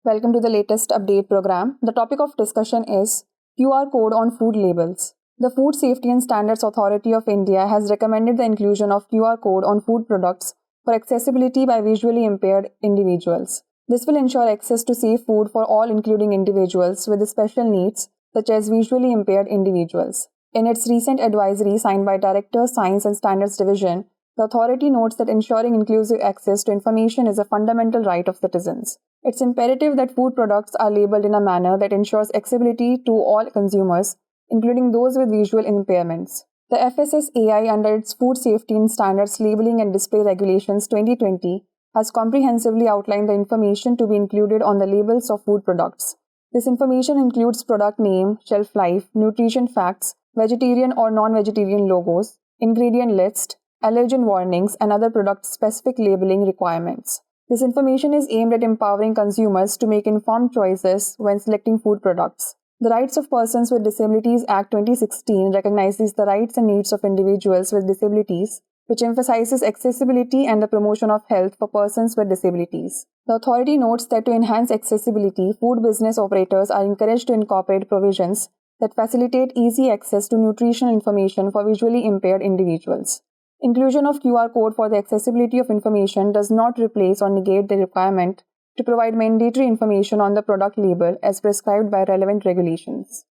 Welcome to the latest update program. The topic of discussion is QR code on food labels. The Food Safety and Standards Authority of India has recommended the inclusion of QR code on food products for accessibility by visually impaired individuals. This will ensure access to safe food for all, including individuals with special needs, such as visually impaired individuals. In its recent advisory signed by Director, Science and Standards Division, the authority notes that ensuring inclusive access to information is a fundamental right of citizens. It's imperative that food products are labeled in a manner that ensures accessibility to all consumers, including those with visual impairments. The FSSAI, under its Food Safety and Standards Labeling and Display Regulations 2020, has comprehensively outlined the information to be included on the labels of food products. This information includes product name, shelf life, nutrition facts, vegetarian or non-vegetarian logos, ingredient list, allergen warnings, and other product-specific labeling requirements. This information is aimed at empowering consumers to make informed choices when selecting food products. The Rights of Persons with Disabilities Act 2016 recognizes the rights and needs of individuals with disabilities, which emphasizes accessibility and the promotion of health for persons with disabilities. The authority notes that to enhance accessibility, food business operators are encouraged to incorporate provisions that facilitate easy access to nutritional information for visually impaired individuals. Inclusion of QR code for the accessibility of information does not replace or negate the requirement to provide mandatory information on the product label as prescribed by relevant regulations.